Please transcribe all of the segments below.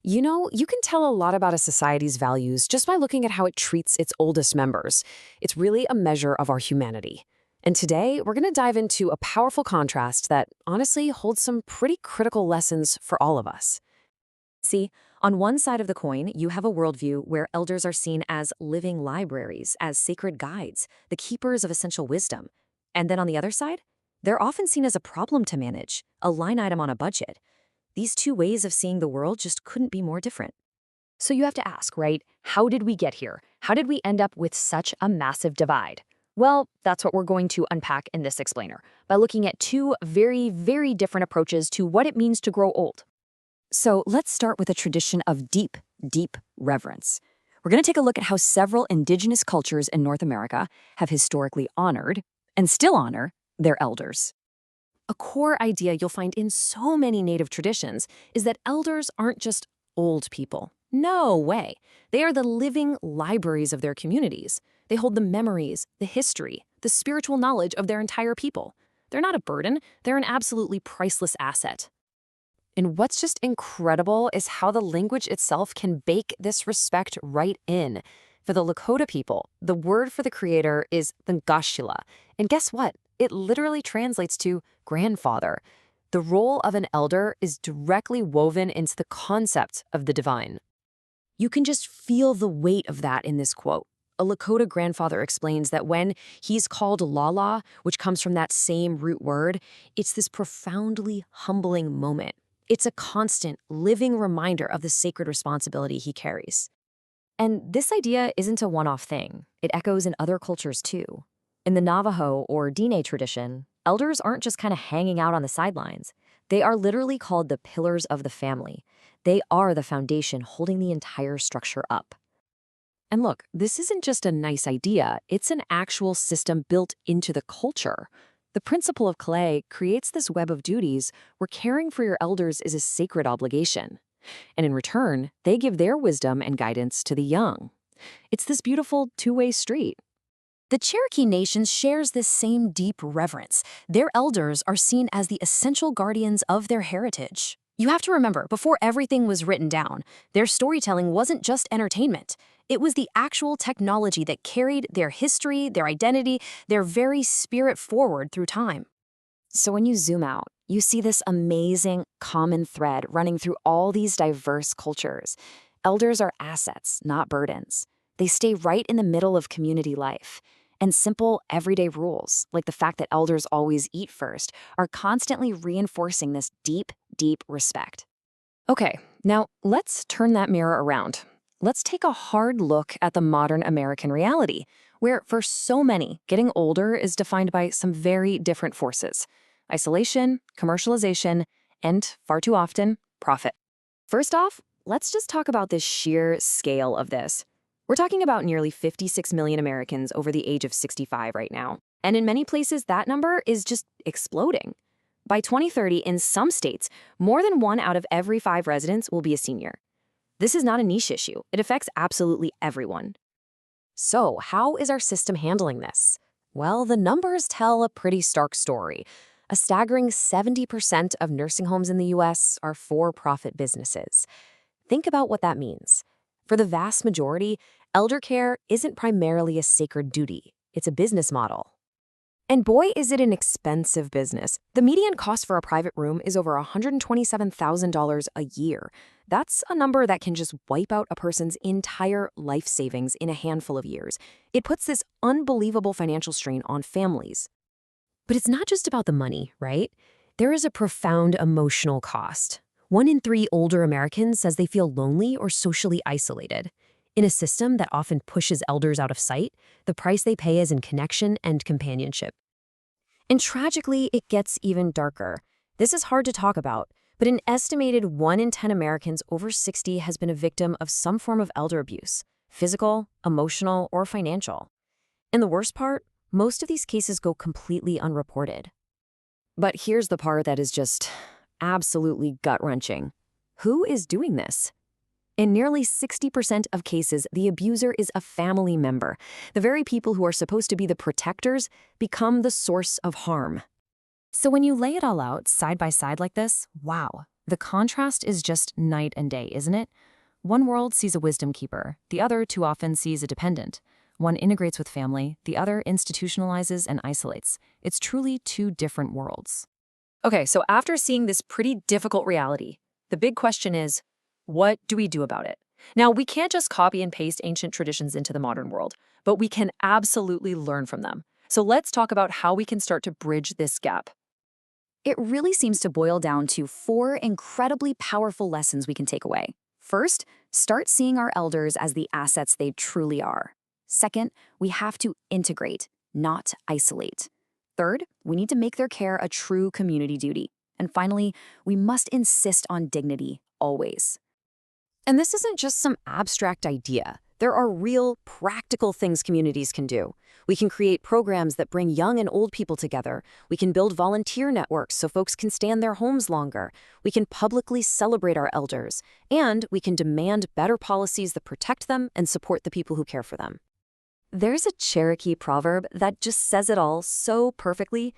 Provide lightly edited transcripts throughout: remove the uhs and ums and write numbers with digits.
You know, you can tell a lot about a society's values just by looking at how it treats its oldest members. It's really a measure of our humanity. And today, we're going to dive into a powerful contrast that honestly holds some pretty critical lessons for all of us. See, on one side of the coin, you have a worldview where elders are seen as living libraries, as sacred guides, the keepers of essential wisdom. And then on the other side, they're often seen as a problem to manage, a line item on a budget. These two ways of seeing the world just couldn't be more different. So you have to ask, right? How did we get here? How did we end up with such a massive divide? Well, that's what we're going to unpack in this explainer by looking at two very, very different approaches to what it means to grow old. So let's start with a tradition of deep, deep reverence. We're going to take a look at how several indigenous cultures in North America have historically honored, and still honor, their elders. A core idea you'll find in so many Native traditions is that elders aren't just old people. No way. They are the living libraries of their communities. They hold the memories, the history, the spiritual knowledge of their entire people. They're not a burden, they're an absolutely priceless asset. And what's just incredible is how the language itself can bake this respect right in. For the Lakota people, the word for the creator is Ngashila. And guess what? It literally translates to grandfather. The role of an elder is directly woven into the concept of the divine. You can just feel the weight of that in this quote. A Lakota grandfather explains that when he's called Lala, which comes from that same root word, it's this profoundly humbling moment. It's a constant, living reminder of the sacred responsibility he carries. And this idea isn't a one-off thing. It echoes in other cultures too. In the Navajo or Diné tradition, elders aren't just kind of hanging out on the sidelines. They are literally called the pillars of the family. They are the foundation holding the entire structure up. And look, this isn't just a nice idea, it's an actual system built into the culture. The principle of Clay creates this web of duties where caring for your elders is a sacred obligation. And in return, they give their wisdom and guidance to the young. It's this beautiful two-way street. The Cherokee Nation shares this same deep reverence. Their elders are seen as the essential guardians of their heritage. You have to remember, before everything was written down, their storytelling wasn't just entertainment. It was the actual technology that carried their history, their identity, their very spirit forward through time. So when you zoom out, you see this amazing common thread running through all these diverse cultures. Elders are assets, not burdens. They stay right in the middle of community life. And simple, everyday rules, like the fact that elders always eat first, are constantly reinforcing this deep, deep respect. Okay, now let's turn that mirror around. Let's take a hard look at the modern American reality, where for so many, getting older is defined by some very different forces: isolation, commercialization, and, far too often, profit. First off, let's just talk about the sheer scale of this. We're talking about nearly 56 million Americans over the age of 65 right now. And in many places, that number is just exploding. By 2030, in some states, more than 1 out of every 5 residents will be a senior. This is not a niche issue. It affects absolutely everyone. So, how is our system handling this? Well, the numbers tell a pretty stark story. A staggering 70% of nursing homes in the U.S. are for-profit businesses. Think about what that means. For the vast majority, elder care isn't primarily a sacred duty. It's a business model. And boy, is it an expensive business. The median cost for a private room is over $127,000 a year. That's a number that can just wipe out a person's entire life savings in a handful of years. It puts this unbelievable financial strain on families. But it's not just about the money, right? There is a profound emotional cost. 1 in 3 older Americans says they feel lonely or socially isolated. In a system that often pushes elders out of sight, the price they pay is in connection and companionship. And tragically, it gets even darker. This is hard to talk about, but an estimated 1 in 10 Americans over 60 has been a victim of some form of elder abuse, physical, emotional, or financial. And the worst part, most of these cases go completely unreported. But here's the part that is just absolutely gut-wrenching. Who is doing this? In nearly 60% of cases, the abuser is a family member. The very people who are supposed to be the protectors become the source of harm. So when you lay it all out side by side like this, wow, The contrast is just night and day, isn't it? One world sees a wisdom keeper, the other too often sees a dependent. One integrates with family, the other institutionalizes and isolates. It's truly two different worlds. Okay, so after seeing this pretty difficult reality, the big question is, what do we do about it? Now, we can't just copy and paste ancient traditions into the modern world, but we can absolutely learn from them. So let's talk about how we can start to bridge this gap. It really seems to boil down to 4 incredibly powerful lessons we can take away. First, start seeing our elders as the assets they truly are. Second, we have to integrate, not isolate. Third, we need to make their care a true community duty. And finally, we must insist on dignity, always. And this isn't just some abstract idea. There are real, practical things communities can do. We can create programs that bring young and old people together. We can build volunteer networks so folks can stay in their homes longer. We can publicly celebrate our elders. And we can demand better policies that protect them and support the people who care for them. There's a Cherokee proverb that just says it all so perfectly.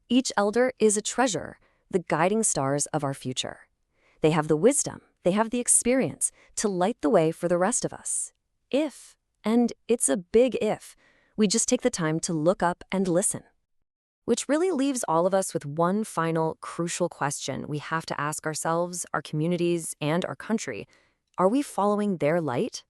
Each elder is a treasure, the guiding stars of our future. They have the wisdom, they have the experience to light the way for the rest of us. If, and it's a big if, we just take the time to look up and listen. Which really leaves all of us with one final crucial question we have to ask ourselves, our communities, and our country. Are we following their light?